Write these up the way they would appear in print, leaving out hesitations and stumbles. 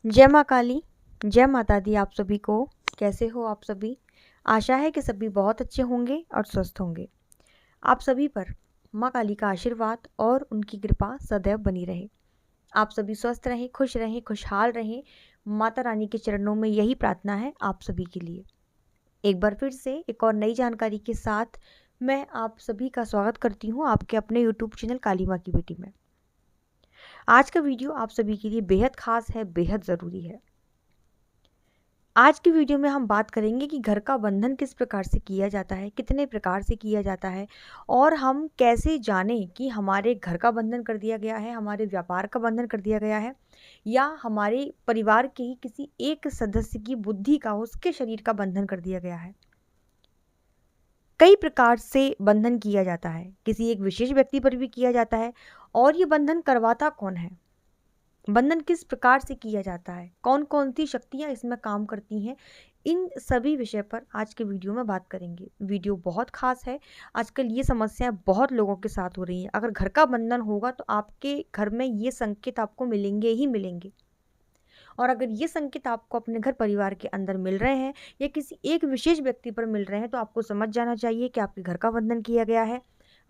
जय माँ काली, जय माता दी आप सभी को। कैसे हो आप सभी? आशा है कि सभी बहुत अच्छे होंगे और स्वस्थ होंगे। आप सभी पर माँ काली का आशीर्वाद और उनकी कृपा सदैव बनी रहे। आप सभी स्वस्थ रहें, खुश रहें, खुशहाल रहें। माता रानी के चरणों में यही प्रार्थना है आप सभी के लिए। एक बार फिर से एक और नई जानकारी के साथ मैं आप सभी का स्वागत करती हूँ आपके अपने यूट्यूब चैनल काली माँ की बेटी में। आज का वीडियो आप सभी के लिए बेहद खास है, बेहद ज़रूरी है। आज की वीडियो में हम बात करेंगे कि घर का बंधन किस प्रकार से किया जाता है, कितने प्रकार से किया जाता है और हम कैसे जानें कि हमारे घर का बंधन कर दिया गया है, हमारे व्यापार का बंधन कर दिया गया है या हमारे परिवार के ही किसी एक सदस्य की बुद्धि का, उसके शरीर का बंधन कर दिया गया है। कई प्रकार से बंधन किया जाता है, किसी एक विशेष व्यक्ति पर भी किया जाता है। और ये बंधन करवाता कौन है, बंधन किस प्रकार से किया जाता है, कौन कौन सी शक्तियाँ इसमें काम करती हैं, इन सभी विषय पर आज के वीडियो में बात करेंगे। वीडियो बहुत खास है। आजकल ये समस्याएं बहुत लोगों के साथ हो रही हैं। अगर घर का बंधन होगा तो आपके घर में ये संकेत आपको मिलेंगे ही मिलेंगे। और अगर ये संकेत आपको अपने घर परिवार के अंदर मिल रहे हैं या किसी एक विशेष व्यक्ति पर मिल रहे हैं तो आपको समझ जाना चाहिए कि आपके घर का बंधन किया गया है,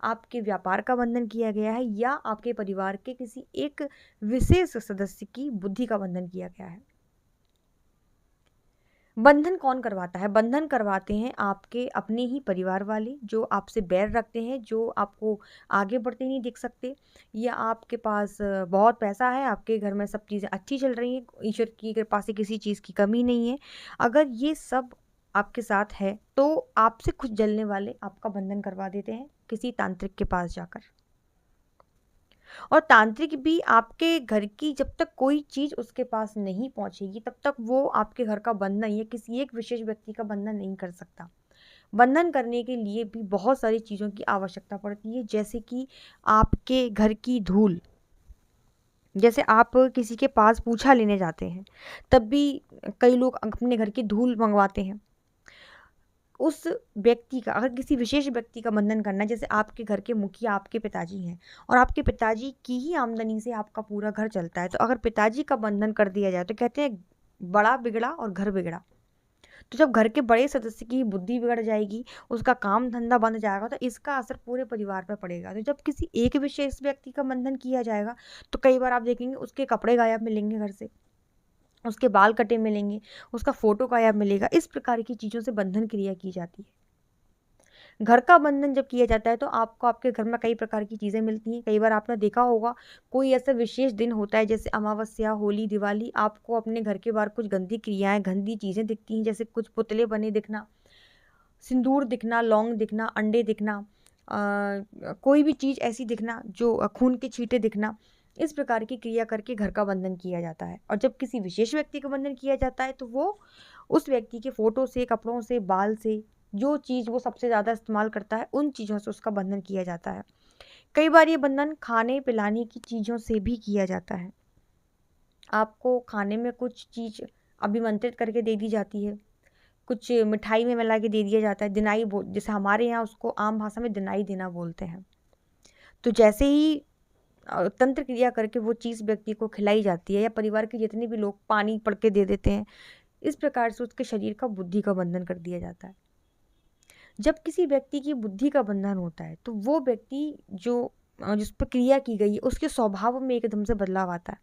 आपके व्यापार का बंधन किया गया है या आपके परिवार के किसी एक विशेष सदस्य की बुद्धि का बंधन किया गया है। बंधन कौन करवाता है? बंधन करवाते हैं आपके अपने ही परिवार वाले, जो आपसे बैर रखते हैं, जो आपको आगे बढ़ते नहीं देख सकते, या आपके पास बहुत पैसा है, आपके घर में सब चीज़ें अच्छी चल रही हैं, ईश्वर की कृपा से किसी चीज़ की कमी नहीं है। अगर ये सब आपके साथ है तो आपसे कुछ जलने वाले आपका बंधन करवा देते हैं किसी तांत्रिक के पास जाकर। और तांत्रिक भी आपके घर की जब तक कोई चीज़ उसके पास नहीं पहुंचेगी तब तक वो आपके घर का बंधन या किसी एक विशेष व्यक्ति का बंधन नहीं कर सकता। बंधन करने के लिए भी बहुत सारी चीज़ों की आवश्यकता पड़ती है, जैसे कि आपके घर की धूल। जैसे आप किसी के पास पूछा लेने जाते हैं तब भी कई लोग अपने घर की धूल मंगवाते हैं। उस व्यक्ति का, अगर किसी विशेष व्यक्ति का बंधन करना है, जैसे आपके घर के मुखिया आपके पिताजी हैं और आपके पिताजी की ही आमदनी से आपका पूरा घर चलता है, तो अगर पिताजी का बंधन कर दिया जाए तो कहते हैं बड़ा बिगड़ा और घर बिगड़ा। तो जब घर के बड़े सदस्य की बुद्धि बिगड़ जाएगी, उसका काम धंधा बंद जाएगा, तो इसका असर पूरे परिवार पर पड़ेगा। तो जब किसी एक विशेष व्यक्ति का बंधन किया जाएगा तो कई बार आप देखेंगे उसके कपड़े गायब मिलेंगे घर से, उसके बाल कटे मिलेंगे, उसका फोटो गायब मिलेगा। इस प्रकार की चीज़ों से बंधन क्रिया की जाती है। घर का बंधन जब किया जाता है तो आपको आपके घर में कई प्रकार की चीज़ें मिलती हैं। कई बार आपने देखा होगा कोई ऐसा विशेष दिन होता है जैसे अमावस्या, होली, दिवाली, आपको अपने घर के बाहर कुछ गंदी क्रियाएं, गंदी चीज़ें दिखती हैं, जैसे कुछ पुतले बने दिखना, सिंदूर दिखना, लौंग दिखना, अंडे दिखना, कोई भी चीज़ ऐसी दिखना जो खून के छींटे दिखना। इस प्रकार की क्रिया करके घर का बंधन किया जाता है। और जब किसी विशेष व्यक्ति का बंधन किया जाता है तो वो उस व्यक्ति के फोटो से, कपड़ों से, बाल से, जो चीज़ वो सबसे ज़्यादा इस्तेमाल करता है उन चीज़ों से उसका बंधन किया जाता है। कई बार ये बंधन खाने पिलाने की चीज़ों से भी किया जाता है। आपको खाने में कुछ चीज़ अभिमंत्रित करके दे दी जाती है, कुछ मिठाई में मिला के दे दिया जाता है। दिनाई बोल, जैसे हमारे यहाँ उसको आम भाषा में दिनाई देना बोलते हैं। तो जैसे ही तंत्र क्रिया करके वो चीज़ व्यक्ति को खिलाई जाती है या परिवार के जितने भी लोग पानी पड़ के दे देते हैं, इस प्रकार से उसके शरीर का, बुद्धि का बंधन कर दिया जाता है। जब किसी व्यक्ति की बुद्धि का बंधन होता है तो वो व्यक्ति जो जिस पर क्रिया की गई है उसके स्वभाव में एकदम से बदलाव आता है।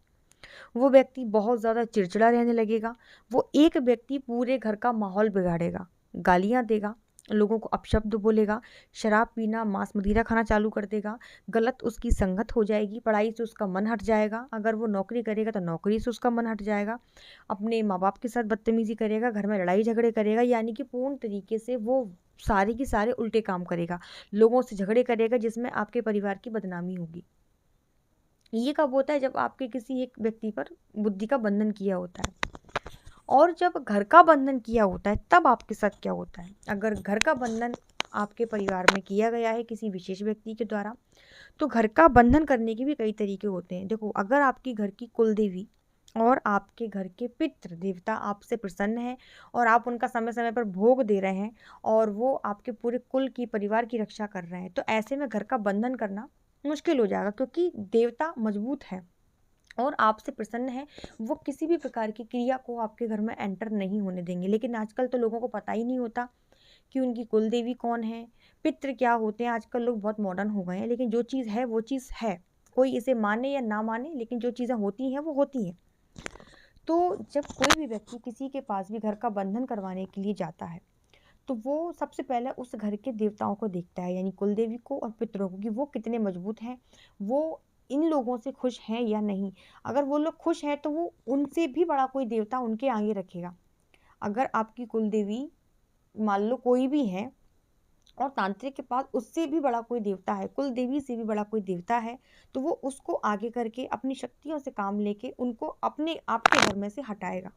वो व्यक्ति बहुत ज़्यादा चिड़चिड़ा रहने लगेगा। वो एक व्यक्ति पूरे घर का माहौल बिगाड़ेगा, गालियाँ देगा, लोगों को अपशब्द बोलेगा, शराब पीना, मांस मदिरा खाना चालू कर देगा, गलत उसकी संगत हो जाएगी, पढ़ाई से उसका मन हट जाएगा, अगर वो नौकरी करेगा तो नौकरी से उसका मन हट जाएगा, अपने माँ बाप के साथ बदतमीजी करेगा, घर में लड़ाई झगड़े करेगा, यानी कि पूर्ण तरीके से वो सारे के सारे उल्टे काम करेगा, लोगों से झगड़े करेगा, जिसमें आपके परिवार की बदनामी होगी। ये कब होता है? जब आपके किसी एक व्यक्ति पर बुद्धि का बंधन किया होता है। और जब घर का बंधन किया होता है तब आपके साथ क्या होता है? अगर घर का बंधन आपके परिवार में किया गया है किसी विशेष व्यक्ति के द्वारा, तो घर का बंधन करने के भी कई तरीके होते हैं। देखो, अगर आपकी घर की कुल देवी और आपके घर के पितृ देवता आपसे प्रसन्न हैं और आप उनका समय समय पर भोग दे रहे हैं और वो आपके पूरे कुल की, परिवार की रक्षा कर रहे हैं, तो ऐसे में घर का बंधन करना मुश्किल हो जाएगा, क्योंकि देवता मजबूत है और आपसे प्रसन्न है, वो किसी भी प्रकार की क्रिया को आपके घर में एंटर नहीं होने देंगे। लेकिन आजकल तो लोगों को पता ही नहीं होता कि उनकी कुल देवी कौन है, पितृ क्या होते हैं। आजकल लोग बहुत मॉडर्न हो गए हैं, लेकिन जो चीज़ है वो चीज़ है। कोई इसे माने या ना माने, लेकिन जो चीज़ें होती हैं वो होती हैं। तो जब कोई भी व्यक्ति किसी के पास भी घर का बंधन करवाने के लिए जाता है, तो वो सबसे पहले उस घर के देवताओं को देखता है, यानी कुल देवी को और पितरों को, कि वो कितने मजबूत हैं, वो इन लोगों से खुश हैं या नहीं। अगर वो लोग खुश हैं तो वो उनसे भी बड़ा कोई देवता उनके आगे रखेगा। अगर आपकी कुल देवी मान लो कोई भी है और तांत्रिक के पास उससे भी बड़ा कोई देवता है, कुल देवी से भी बड़ा कोई देवता है, तो वो उसको आगे करके अपनी शक्तियों से काम लेके उनको अपने आपके घर में से हटाएगा।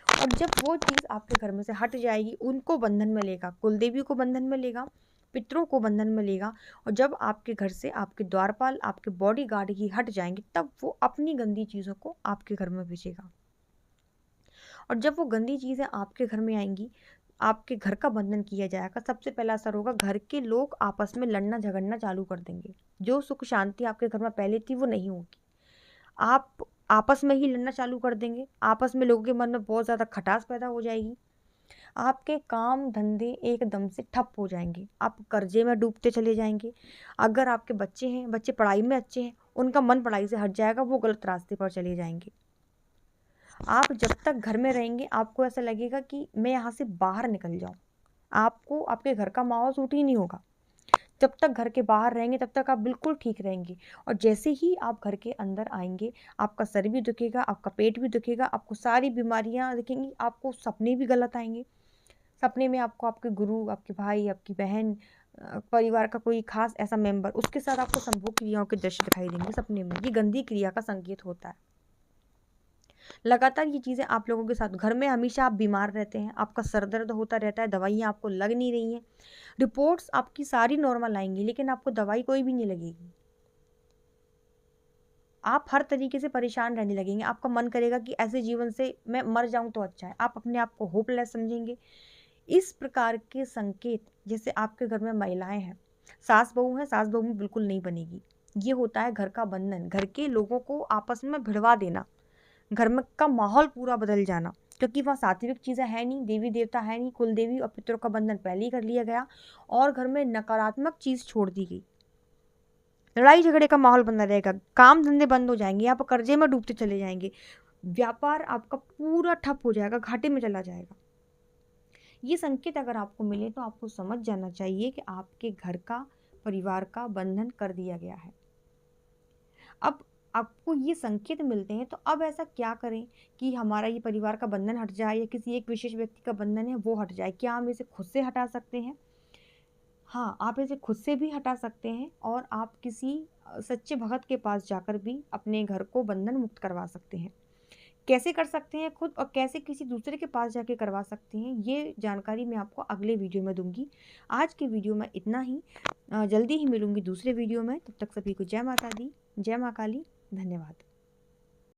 और जब वो चीज़ आपके घर में से हट जाएगी, उनको बंधन में लेगा, कुल देवी को बंधन में लेगा, पितरों को बंधन में लेगा। और जब आपके घर से आपके द्वारपाल, आपके बॉडीगार्ड ही हट जाएंगे, तब वो अपनी गंदी चीज़ों को आपके घर में भेजेगा। और जब वो गंदी चीज़ें आपके घर में आएंगी, आपके घर का बंधन किया जाएगा, सबसे पहला असर होगा, घर के लोग आपस में लड़ना झगड़ना चालू कर देंगे। जो सुख शांति आपके घर में पहले थी वो नहीं होगी। आप आपस में ही लड़ना चालू कर देंगे, आपस में लोगों के मन में बहुत ज़्यादा खटास पैदा हो जाएगी। आपके काम धंधे एकदम से ठप हो जाएंगे, आप कर्जे में डूबते चले जाएंगे। अगर आपके बच्चे हैं, बच्चे पढ़ाई में अच्छे हैं, उनका मन पढ़ाई से हट जाएगा, वो गलत रास्ते पर चले जाएंगे। आप जब तक घर में रहेंगे, आपको ऐसा लगेगा कि मैं यहाँ से बाहर निकल जाऊँ। आपको आपके घर का माहौल सूट ही नहीं होगा। जब तक घर के बाहर रहेंगे तब तक आप बिल्कुल ठीक रहेंगे, और जैसे ही आप घर के अंदर आएंगे, आपका सर भी दुखेगा, आपका पेट भी दुखेगा, आपको सारी बीमारियां दिखेंगी, आपको सपने भी गलत आएंगे। सपने में आपको आपके गुरु, आपके भाई, आपकी बहन, परिवार का कोई खास ऐसा मेंबर, उसके साथ आपको संभोग क्रियाओं के दृश्य दिखाई देंगे सपने में। ये गंदी क्रिया का संकेत होता है। लगातार ये चीज़ें आप लोगों के साथ, घर में हमेशा आप बीमार रहते हैं, आपका सर दर्द होता रहता है, दवाइयाँ आपको लग नहीं रही हैं, रिपोर्ट्स आपकी सारी नॉर्मल आएंगी, लेकिन आपको दवाई कोई भी नहीं लगेगी। आप हर तरीके से परेशान रहने लगेंगे, आपका मन करेगा कि ऐसे जीवन से मैं मर जाऊं तो अच्छा है। आप अपने आप को होपलेस समझेंगे। इस प्रकार के संकेत, जैसे आपके घर में महिलाएं हैं, सास बहू है, सास बहू में बिल्कुल नहीं बनेगी। ये होता है घर का बंधन, घर के लोगों को आपस में भिड़वा देना, घर में का माहौल पूरा बदल जाना, क्योंकि वहाँ सात्विक चीज़ें है नहीं, देवी देवता है नहीं, कुल देवी और पितरों का बंधन पहले ही कर लिया गया, और घर में नकारात्मक चीज़ छोड़ दी गई। लड़ाई झगड़े का माहौल बना रहेगा, काम धंधे बंद हो जाएंगे, आप कर्जे में डूबते चले जाएंगे, व्यापार आपका पूरा ठप हो जाएगा, घाटे में चला जाएगा। ये संकेत अगर आपको मिले तो आपको समझ जाना चाहिए कि आपके घर का, परिवार का बंधन कर दिया गया है। अब आपको ये संकेत मिलते हैं, तो अब ऐसा क्या करें कि हमारा ये परिवार का बंधन हट जाए, या किसी एक विशेष व्यक्ति का बंधन है वो हट जाए। क्या हम इसे खुद से हटा सकते हैं? हाँ, आप इसे खुद से भी हटा सकते हैं, और आप किसी सच्चे भगत के पास जाकर भी अपने घर को बंधन मुक्त करवा सकते हैं। कैसे कर सकते हैं खुद, और कैसे किसी दूसरे के पास जाके करवा सकते हैं, ये जानकारी मैं आपको अगले वीडियो में दूंगी। आज की वीडियो में इतना ही। जल्दी ही मिलूंगी दूसरे वीडियो में। तब तक सभी को जय माता दी, जय माँ काली। धन्यवाद।